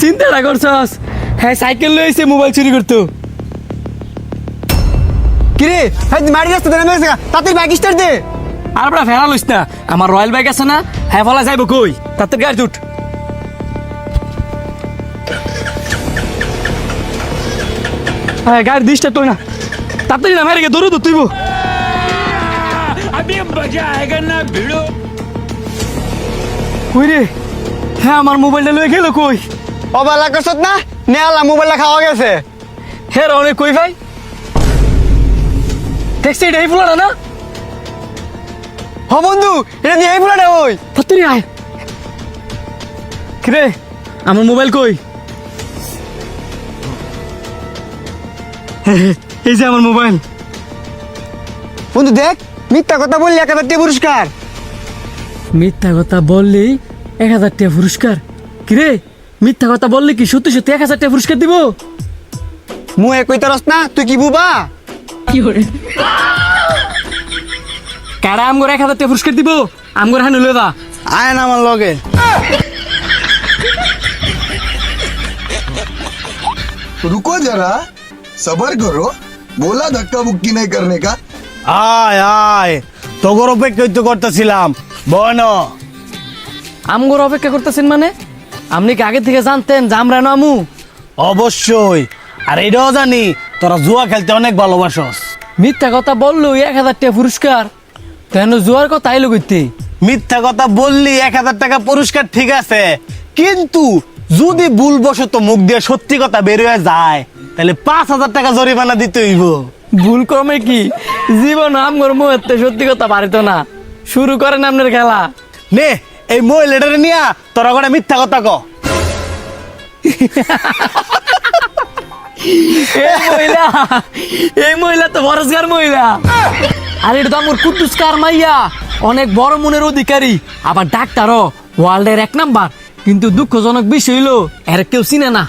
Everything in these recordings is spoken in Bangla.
চিন্তাটা করছস? হ্যাঁ, সাইকেল লইছে মোবাইল চুরি করতো। কিরে ভাই মারি রাস্তা দেনা মেসে তাতে বাইক স্টার্ট দে। আর বড় ফেরা লইস না, আমার রয়্যাল বাইক আছে না, হ্যাঁ ফলা যাইব কই? তাতে গাড়ি উঠ। হ্যাঁ, গাড়ি ডিস্টার্ব করি না, তাড়াতাড়ি না মারি গে দৌড় তো তুইব। अभी मजा आएगा ना भिड़ो। কই রে? হ্যাঁ, আমার মোবাইলটা লয়ে গেল কই? অবালা করছত না নেয়ালা মোবাইলটা খাওয়া গেছে। হ্যাঁ অনেক কই ভাই, দেখছি এটা এই ফুলাটা না? হ বন্ধু এটা নিয়ে এই ফুলাটা ওই। তাড়াতাড়ি আয়। কিরে আমার মোবাইল কই? এই যে আমার মোবাইল। বন্ধু দেখ মিথ্যা কথা বললি 1000 টাকা পুরস্কার। মিথ্যা কথা বললি 1000 টাকা পুরস্কার? কিরে মিথ্যা কথা বললি কি সত্যি সত্যি 1000 টাকা পুরস্কার দিব? মুয়ে কইতারস না তুই কি বুবা? কারা আমগর 1000 টাকা পুরস্কার দিব? আমগর হান লয়ে দা। আয় না আমার লগে। रुको जरा सबर करो बोला धक्का मुक्की नहीं करने का। আয় আয় তোর অপেক্ষা তো করতেছিলাম বন। আমগর অপেক্ষা করতেছেন মানে? আপনি কি আগে থেকে জানতেন যে আমরা নামু? অবশ্যই, আর এটাও জানি তোরা জুয়া খেলতে অনেক ভালোবাসস। মিথ্যা কথা বললো 1000 টাকা পুরস্কার, কেন জুয়ার কথা আইলো কইতে? মিথ্যা কথা বললি 1000 টাকা পুরস্কার ঠিক আছে, কিন্তু যদি ভুলবশত মুখ দিয়ে সত্যি কথা বের হয়ে যায় তাহলে 5000 টাকা জরিমানা দিতে হইব। ভুল ক্রমে কি জীবন আমগর মুহূর্তে সত্যি কথা পারিত না। শুরু করেন আপনার খেলা। নে এই মহিলাটারে নিয়া তোরা করে মিথ্যা কথা ক। এই মহিলা তো বরজগার মহিলা। আর এটা তো আমার কুদ্দুসকার মাইয়া, অনেক বড় মনের অধিকারী, আবার ডাক্তারও, ওয়ার্ল্ডের 1 নাম্বার। কিন্তু দুঃখজনক বিষয় হইলো এর কেউ চিনে না।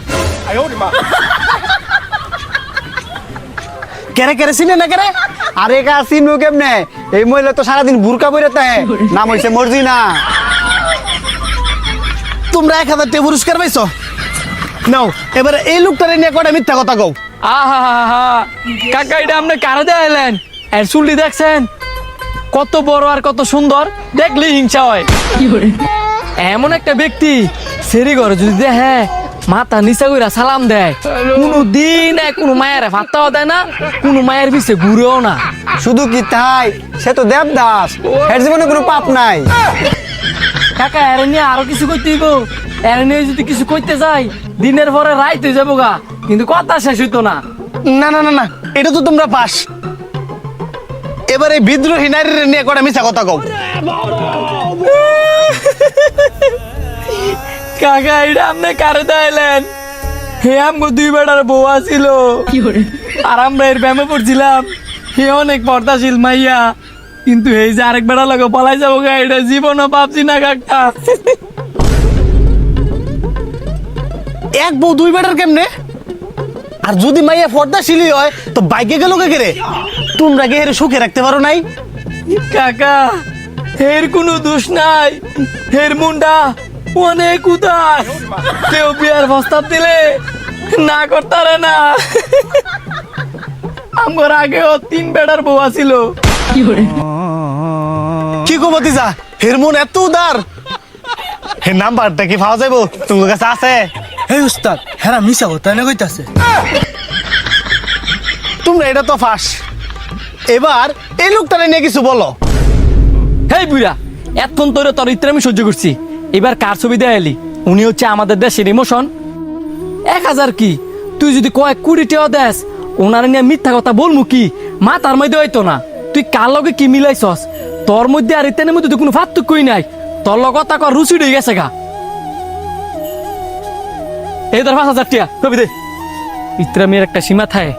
কেরে কেরে চিনে না কেরে? আরে কা সিনু কেমনে? এই মহিলা তো সারাদিন বুরকা পরে থাকে। নাম হইছে মর্জিনা। তোমরা 1000 টাকা পুরস্কার পাইছো, নাও এবারে এই লোকটারে নিয়ে কটা মিথ্যা কথা কও। আহা কাকা, এটা আপনি কারে দেখাইলেন? এর চুলটি দেখছেন কত বড় আর কত সুন্দর, দেখলেই হিংসা হয়। এমন একটা ব্যক্তি সেরি ঘরে যদি দেখে মাথা নিচা কইরা সালাম দেয়, কোনো দিন কোনো মায়ের ভাত্তাও দেয় না, কোনো মায়ের পিছে ঘুরেও না। শুধু কি তাই, সে তো দেবদাস, এর জীবনে কোনো পাপ নাই। কাকা এর নিয়ে আরো কিছু কইতে হইব। এর নিয়ে যদি কিছু কইতে যাই দিনের পরে রাইত হয়ে যাবো গা, কিন্তু কথা শেষ হইতো না। না না না না, এটা তো তোমরা পাস। এবারে বিদ্রোহী নারীর নিয়ে কটা মিথ্যা কথা কও। কাকা এটা আপনি কারে দেখাইলেন? হে আমগো 2 বেটার বউ আছিল, আর আমরা এর প্রেমে পড়ছিলাম। হে অনেক পর্দাশীল মাইয়া, কিন্তু এই যে আরেক বেড়া লাগে পলাই যাবো গা, এটা জীবনও ভাবছি না কাকা। এক বউ 2 বেটার কেমনে? আর যদি মাইয়া পর্দাশীলই হয় তো বাইকে গেল কে রে? তোমরা কে এর সুখে রাখতে পারো নাই? কাকা এর কোনো দোষ নাই, এর মুন্ডা অনেক উদাস। কেউ বিয়ার প্রস্তাব দিলে না করতারে না। আমার আগেও 3 বেটার বউ আছিল। কি গো ভতিজা, এর মন এত উদার? হে নাম্বারটা কি পাওয়া যাবো তোমার কাছে আছে? হে উস্তাদ, হেরা মিছা কথা না কইতাছে। তোমরা এটা তো ফাঁস। এবার এই লোকটারে নিয়ে কিছু বলো। হেই বুড়া, এতক্ষণ তোর তোর ইত্রে আমি সহ্য করছি, এবার কার ছবি দেখালি? উনি হচ্ছে আমাদের দেশের ইমোশন। 1000 কি, তুই যদি কয়েক কোটি টাকা দেস, ওনারে নিয়ে মিথ্যা কথা বলমু কি? মাথার মধ্যে হইতো না। তুই কার লগে কি মিলাইছস? তোর মধ্যে আর ইত্যানের মধ্যে তো কোনো পার্থক্যই নাই। তোর লগ কথা কর রুচি হয়ে গেছে গা। এই তোর 5000 টাকা ছবি দে। ইত্রা মেয়ের একটা সীমা থাকে।